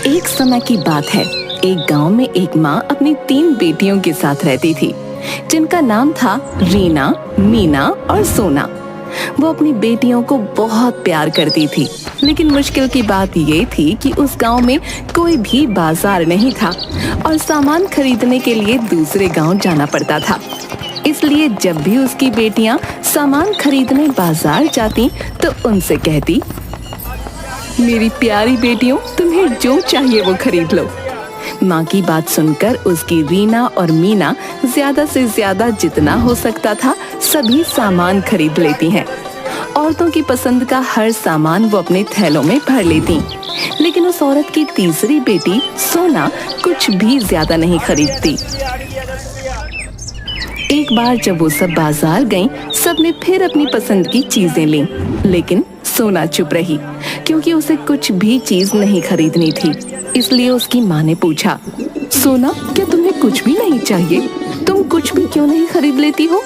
एक समय की बात है। एक गांव में एक माँ अपनी 3 बेटियों के साथ रहती थी, जिनका नाम था रीना, मीना और सोना। वो अपनी बेटियों को बहुत प्यार करती थी, लेकिन मुश्किल की बात ये थी कि उस गांव में कोई भी बाजार नहीं था और सामान खरीदने के लिए दूसरे गांव जाना पड़ता था। इसलिए जब भी उसकी बेटियां सामान खरीदने बाजार जाती तो उनसे कहती, मेरी प्यारी बेटियों, तुम्हें जो चाहिए वो खरीद लो। माँ की बात सुनकर उसकी रीना और मीना ज्यादा से ज्यादा जितना हो सकता था सभी सामान खरीद लेती हैं। औरतों की पसंद का हर सामान वो अपने थैलों में भर लेती, लेकिन उस औरत की तीसरी बेटी सोना कुछ भी ज्यादा नहीं खरीदती। एक बार जब वो सब बाजार गईं, सबने फिर अपनी पसंद की चीजें लीं, लेकिन सोना चुप रही, क्योंकि उसे कुछ भी चीज नहीं खरीदनी थी। इसलिए उसकी माँ ने पूछा, सोना, क्या तुम्हें कुछ भी नहीं चाहिए? तुम कुछ भी क्यों नहीं खरीद लेती हो?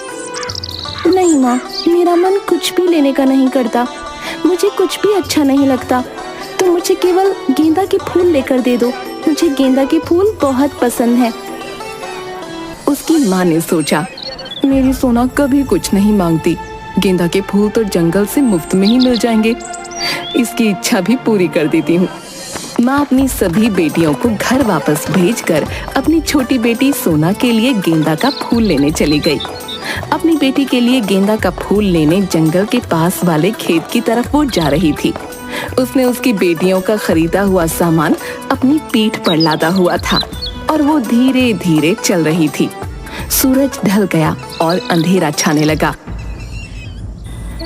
नहीं माँ, मेरा मन कुछ भी लेने का नहीं करता। मुझे कुछ भी अच्छा नहीं लगता। तुम मुझे केवल गेंदा के फूल लेकर दे दो। मुझे गेंदा के फूल बहुत पसंद है। उसकी माँ ने सोचा, मेरी सोना कभी कुछ नहीं मांगती। गेंदा के फूल तो जंगल से मुफ्त में ही मिल जाएंगे। इसकी इच्छा भी पूरी कर देती हूँ। माँ अपनी सभी बेटियों को घर वापस भेजकर अपनी छोटी बेटी सोना के लिए गेंदा का फूल लेने चली गई। अपनी बेटी के लिए गेंदा का फूल लेने जंगल के पास वाले खेत की तरफ वो जा रही थी। उसने उसकी बेटियों का खरीदा हुआ सामान अपनी पीठ पर लादा हुआ था और वो धीरे धीरे चल रही थी। सूरज ढल गया और अंधेरा छाने लगा।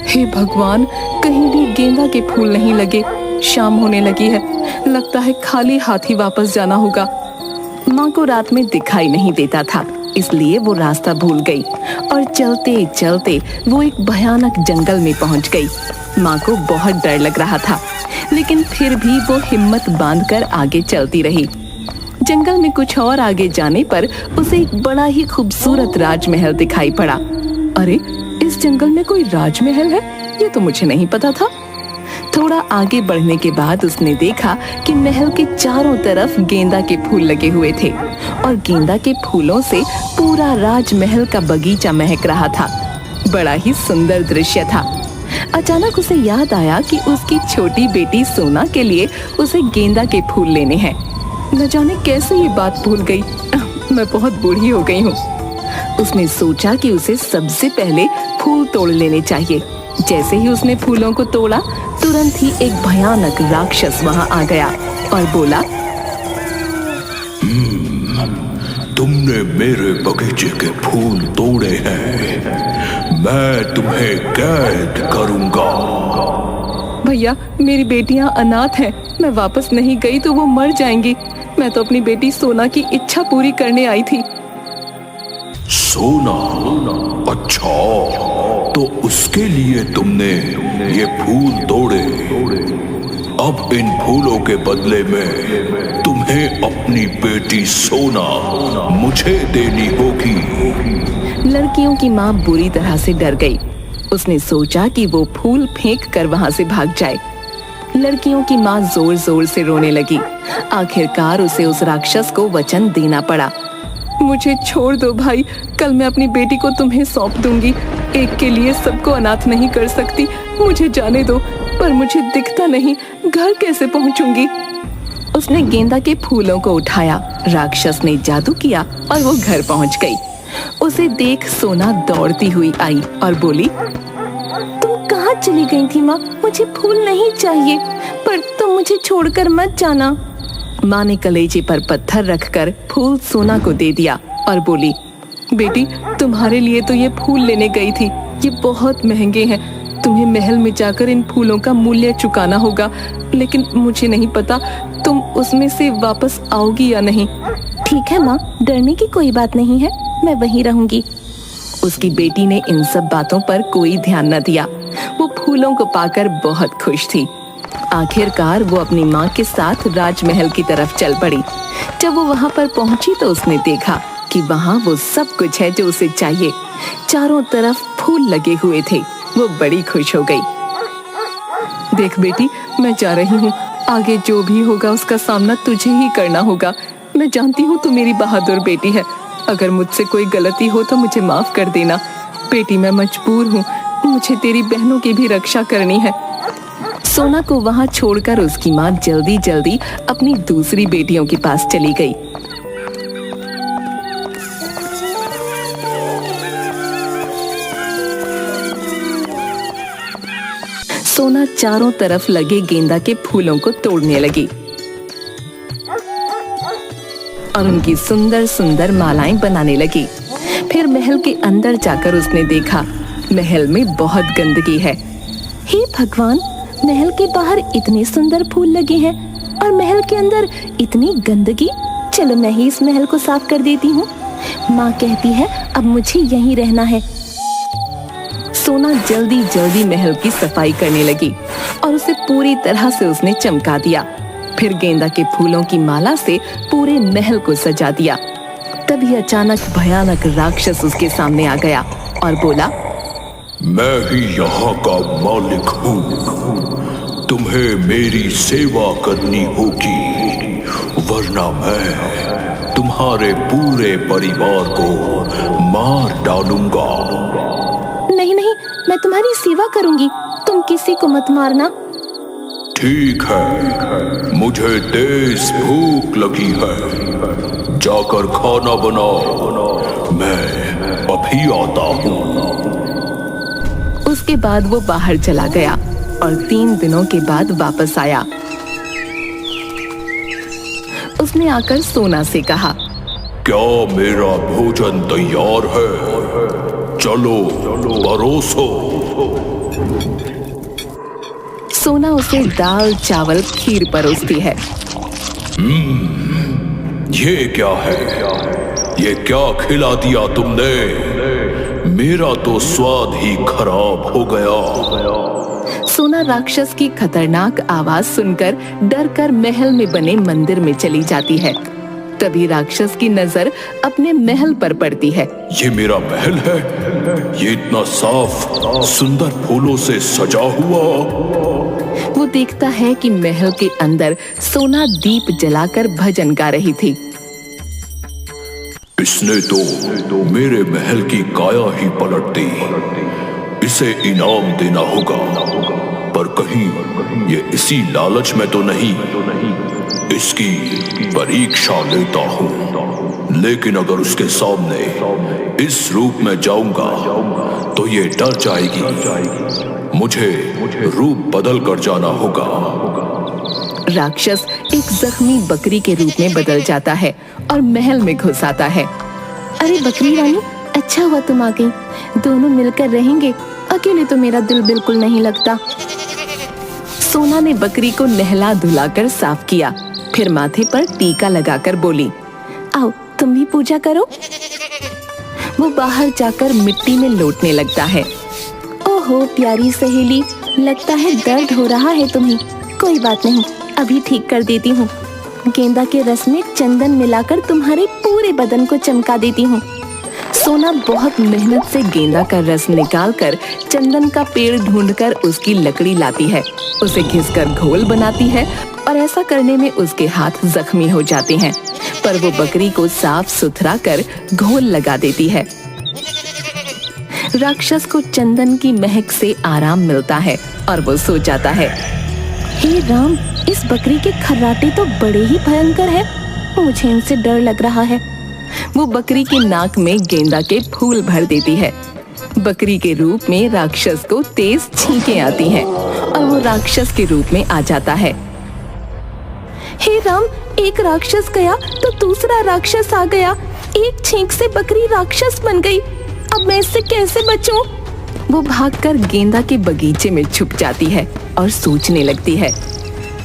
हे भगवान, कहीं भी गेंदा के फूल नहीं लगे। शाम होने लगी है, लगता है खाली हाथ ही वापस जाना होगा। माँ को रात में दिखाई नहीं देता था, इसलिए वो रास्ता भूल गई और चलते चलते वो एक भयानक जंगल में पहुंच गई। माँ को बहुत डर लग रहा था, लेकिन फिर भी वो हिम्मत बांधकर आगे चलती रही। जंगल में कुछ और आगे जाने पर उसे एक बड़ा ही खूबसूरत राजमहल दिखाई पड़ा। अरे, इस जंगल में कोई राजमहल है? ये तो मुझे नहीं पता था। थोड़ा आगे बढ़ने के बाद उसने देखा कि महल के चारों तरफ गेंदा के फूल लगे हुए थे और गेंदा के फूलों से पूरा राजमहल का बगीचा महक रहा था। बड़ा ही सुंदर दृश्य था। अचानक उसे याद आया कि उसकी छोटी बेटी सोना के लिए उसे गेंदा के फूल लेने हैं। न जाने कैसे ये बात भूल गई। मैं बहुत बूढ़ी हो गई हूँ। उसने सोचा कि उसे सबसे पहले फूल तोड़ लेने चाहिए। जैसे ही उसने फूलों को तोड़ा, तुरंत ही एक भयानक राक्षस वहां आ गया और बोला, तुमने मेरे बगीचे के फूल तोड़े हैं, मैं तुम्हें कैद करूंगा। भैया, मेरी बेटियां अनाथ हैं। मैं वापस नहीं गई तो वो मर जाएंगी। मैं तो अपनी बेटी सोना की इच्छा पूरी करने आई थी। सोना? अच्छा, तो उसके लिए तुमने ये फूल तोड़े। अब इन फूलों के बदले में तुम्हें अपनी बेटी सोना मुझे देनी होगी। लड़कियों की माँ बुरी तरह से डर गई। उसने सोचा कि वो फूल फेंक कर वहां से भाग जाए। लड़कियों की माँ जोर जोर से रोने लगी। आखिरकार उसे उस राक्षस को वचन देना पड़ा। मुझे छोड़ दो भाई, कल मैं अपनी बेटी को तुम्हें सौंप दूंगी। एक के लिए सबको अनाथ नहीं कर सकती। मुझे जाने दो, पर मुझे दिखता नहीं, घर कैसे पहुंचूंगी? उसने गेंदा के फूलों को उठाया। राक्षस ने जादू किया और वो घर पहुंच गई। उसे देख सोना दौड़ती हुई आई और बोली, तुम कहाँ चली गई थी माँ? मुझे फूल नहीं चाहिए, पर तुम मुझे छोड़कर मत जाना। माँ ने कलेजे पर पत्थर रखकर फूल सोना को दे दिया और बोली, बेटी, तुम्हारे लिए तो ये फूल लेने गई थी। ये बहुत महंगे हैं। तुम्हें महल में जाकर इन फूलों का मूल्य चुकाना होगा, लेकिन मुझे नहीं पता तुम उसमें से वापस आओगी या नहीं। ठीक है माँ, डरने की कोई बात नहीं है, मैं वहीं रहूंगी। उसकी बेटी ने इन सब बातों पर कोई ध्यान न दिया। वो फूलों को पाकर बहुत खुश थी। आखिरकार वो अपनी माँ के साथ राजमहल की तरफ चल पड़ी। जब वो वहाँ पर पहुंची तो उसने देखा कि वहाँ वो सब कुछ है जो उसे चाहिए। चारों तरफ फूल लगे हुए थे। वो बड़ी खुश हो गई। देख बेटी, मैं जा रही हूँ, आगे जो भी होगा उसका सामना तुझे ही करना होगा। मैं जानती हूँ तू मेरी बहादुर बेटी है। अगर मुझसे कोई गलती हो तो मुझे माफ कर देना। बेटी मैं मजबूर हूँ, मुझे तेरी बहनों की भी रक्षा करनी है। सोना को वहाँ छोड़कर उसकी माँ जल्दी जल्दी अपनी दूसरी बेटियों के पास चली गई। सोना चारों तरफ लगे गेंदा के फूलों को तोड़ने लगी और उनकी सुंदर सुंदर मालाएं बनाने लगी। फिर महल के अंदर जाकर उसने देखा महल में बहुत गंदगी है। हे भगवान, महल के बाहर इतने सुंदर फूल लगे हैं और महल के अंदर इतनी गंदगी। चलो मैं ही इस महल को साफ कर देती हूँ। माँ कहती है अब मुझे यहीं रहना है। सोना जल्दी जल्दी महल की सफाई करने लगी और उसे पूरी तरह से उसने चमका दिया। फिर गेंदा के फूलों की माला से पूरे महल को सजा दिया। तभी अचानक भयानक राक्षस उसके सामने आ गया और बोला, मैं ही यहाँ का मालिक हूँ। तुम्हें मेरी सेवा करनी होगी, वरना मैं तुम्हारे पूरे परिवार को मार डालूंगा। नहीं नहीं, मैं तुम्हारी सेवा करूंगी, तुम किसी को मत मारना। ठीक है, मुझे तेज भूख लगी है, जाकर खाना बनाओ, मैं अभी आता हूँ। उसके बाद वो बाहर चला गया और 3 दिनों के बाद वापस आया। उसने आकर सोना से कहा, क्या मेरा भोजन तैयार है? चलो परोसो। सोना उसे दाल चावल खीर परोसती है। ये क्या है? ये क्या खिला दिया तुमने? मेरा तो स्वाद ही खराब हो गया। सोना राक्षस की खतरनाक आवाज सुनकर डरकर महल में बने मंदिर में चली जाती है। तभी राक्षस की नजर अपने महल पर पड़ती है। ये मेरा महल है? ये इतना साफ सुंदर फूलों से सजा हुआ। वो देखता है कि महल के अंदर सोना दीप जलाकर भजन गा रही थी। इसने तो मेरे महल की काया ही पलट दी। इसे इनाम देना होगा, पर कहीं ये इसी लालच में तो नहीं। इसकी परीक्षा लेता हूँ, लेकिन अगर उसके सामने इस रूप में जाऊंगा तो ये डर जाएगी। मुझे रूप बदल कर जाना होगा। राक्षस एक जख्मी बकरी के रूप में बदल जाता है और महल में घुस आता है। अरे बकरी रानी, अच्छा हुआ तुम आ गई। दोनों मिलकर रहेंगे, अकेले तो मेरा दिल बिल्कुल नहीं लगता। सोना ने बकरी को नहला धुलाकर साफ किया, फिर माथे पर टीका लगाकर बोली, आओ तुम भी पूजा करो। वो बाहर जाकर मिट्टी में लौटने लगता है। ओहो प्यारी सहेली, लगता है दर्द हो रहा है तुम्हें। कोई बात नहीं, अभी ठीक कर देती हूँ। गेंदा के रस में चंदन मिलाकर तुम्हारे पूरे बदन को चमका देती हूँ। सोना बहुत मेहनत से गेंदा का रस निकालकर चंदन का पेड़ ढूंढकर उसकी लकड़ी लाती है, उसे घिसकर घोल बनाती है और ऐसा करने में उसके हाथ जख्मी हो जाते हैं, पर वो बकरी को साफ सुथरा कर घोल लगा देती है। राक्षस को चंदन की महक से आराम मिलता है और वो सो जाता है। हे राम, इस बकरी के खर्राटे तो बड़े ही भयंकर हैं। मुझे इनसे डर लग रहा है। वो बकरी के नाक में गेंदा के फूल भर देती है। बकरी के रूप में राक्षस को तेज छींकें आती हैं और वो राक्षस के रूप में आ जाता है। हे राम, एक राक्षस गया तो दूसरा राक्षस आ गया। एक छींक से बकरी राक्षस बन गई। अब मैं इससे कैसे बचूं? वो भागकर गेंदा के बगीचे में छुप जाती है और सोचने लगती है,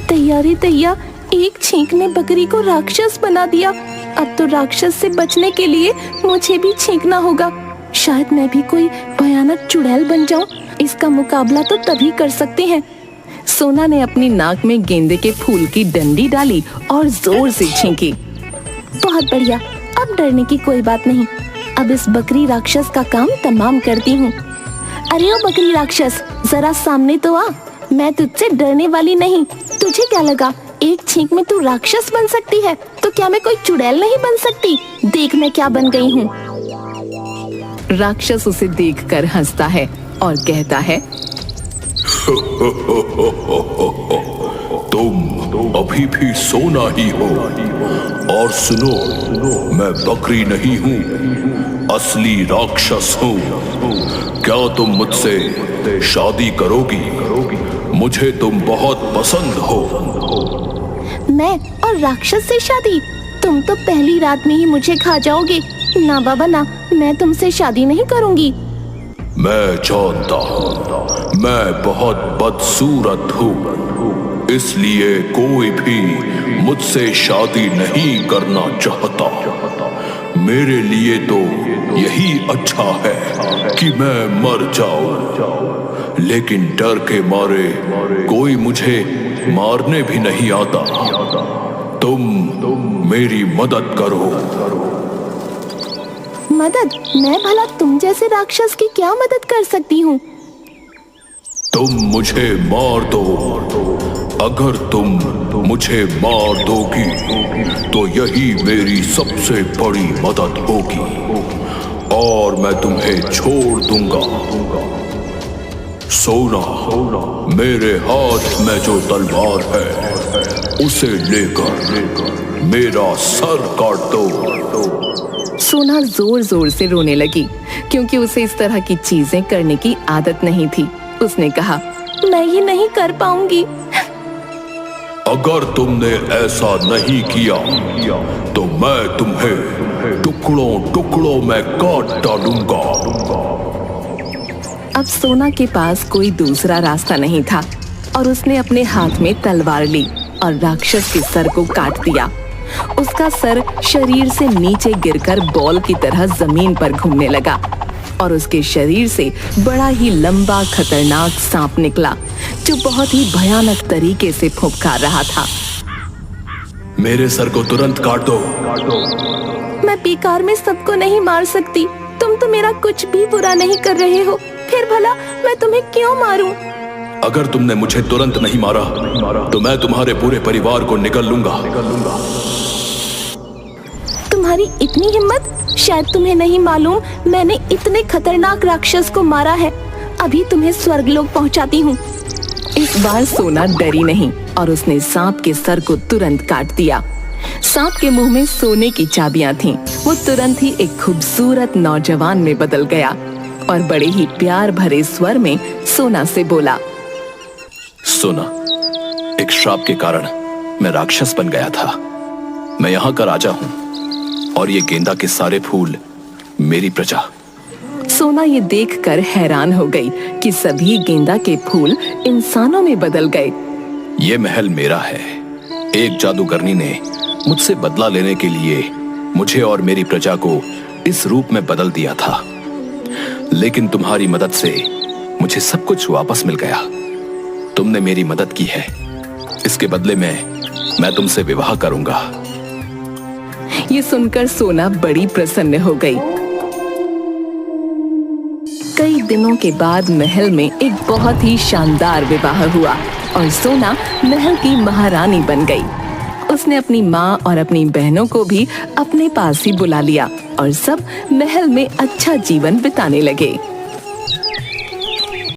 तैयारी तैया, एक छींक ने बकरी को राक्षस बना दिया। अब तो राक्षस से बचने के लिए मुझे भी छींकना होगा। शायद मैं भी कोई भयानक चुड़ैल बन जाऊं। इसका मुकाबला तो तभी कर सकते हैं। सोना ने अपनी नाक में गेंदे के फूल की डंडी डाली और जोर से छींकी। बहुत बढ़िया, अब डरने की कोई बात नहीं। अब इस बकरी राक्षस का काम तमाम करती हूँ। अरे ओ बकरी राक्षस, जरा सामने तो आ। मैं तुझसे डरने वाली नहीं, तू तुझे क्या लगा एक छींक में तू राक्षस बन सकती है? तो क्या मैं कोई चुड़ैल नहीं बन सकती? देख मैं क्या बन गई हूँ। राक्षस उसे देखकर हंसता है और कहता है, तुम अभी भी सोना ही हो। और सुनो, मैं बकरी नहीं हूँ, असली राक्षस हूँ। क्या तुम मुझसे शादी करोगी? मुझे तुम बहुत पसंद हो। मैं और राक्षस से शादी? तुम तो पहली रात में ही मुझे खा जाओगे। ना बाबा ना, मैं तुमसे शादी नहीं करूंगी। मैं जानता हूँ, मैं बहुत बदसूरत हूँ, इसलिए कोई भी मुझसे शादी नहीं करना चाहता। मेरे लिए तो यही अच्छा है कि मैं मर जाऊं, लेकिन डर के मारे कोई मुझे मारने भी नहीं आता। तुम मेरी मदद करो। मदद? मैं भला तुम जैसे राक्षस की क्या मदद कर सकती हूँ? तुम मुझे मार दो। अगर तुम मुझे मार दोगी तो यही मेरी सबसे बड़ी मदद होगी और मैं तुम्हें छोड़ दूंगा। सोना, मेरे हाथ में जो तलवार है उसे लेकर मेरा सर काट दो। सोना जोर जोर से रोने लगी क्योंकि उसे इस तरह की चीजें करने की आदत नहीं थी। उसने कहा, मैं ये नहीं कर पाऊंगी। अगर तुमने ऐसा नहीं किया तो मैं तुम्हें टुकड़ों टुकड़ों में काट डालूंगा। अब सोना के पास कोई दूसरा रास्ता नहीं था और उसने अपने हाथ में तलवार ली और राक्षस के सर को काट दिया। उसका सर शरीर से नीचे गिरकर बॉल की तरह जमीन पर घूमने लगा और उसके शरीर से बड़ा ही लंबा खतरनाक सांप निकला जो बहुत ही भयानक तरीके से फुफकार रहा था। मेरे सर को तुरंत काट दो। मैं बेकार में सबको नहीं मार सकती। तुम तो मेरा कुछ भी बुरा नहीं कर रहे हो, फिर भला मैं तुम्हें क्यों मारूं? अगर तुमने मुझे तुरंत नहीं मारा तो मैं तुम्हारे पूरे परिवार को निगल लूंगा। तुम्हारी इतनी हिम्मत? शायद तुम्हें नहीं मालूम, मैंने इतने खतरनाक राक्षस को मारा है। अभी तुम्हें स्वर्गलोक पहुंचाती हूँ। इस बार सोना डरी नहीं और उसने सांप के सर को तुरंत काट दिया। सांप के मुंह में सोने की चाबियां थीं। वो तुरंत ही एक खूबसूरत नौजवान में बदल गया और बड़े ही प्यार भरे स्वर में सोना से बोला, सोना, एक श्राप के कारण मैं राक्षस बन गया था। मैं यहाँ का राजा हूँ और ये गेंदा के सारे फूल मेरी प्रजा। सोना ये देखकर हैरान हो गई कि सभी गेंदा के फूल इंसानों में बदल गए। ये महल मेरा है। एक जादूगरनी ने मुझसे बदला लेने के लिए मुझे और मेरी प्रजा को इस रूप में बदल दिया था, लेकिन तुम्हारी मदद से मुझे सब कुछ वापस मिल गया। तुमने मेरी मदद की है, इसके बदले में मैं तुमसे विवाह करूंगा। ये सुनकर सोना बड़ी प्रसन्न हो गई। कई दिनों के बाद महल में एक बहुत ही शानदार विवाह हुआ और सोना महल की महारानी बन गई। उसने अपनी माँ और अपनी बहनों को भी अपने पास ही बुला लिया और सब महल में अच्छा जीवन बिताने लगे।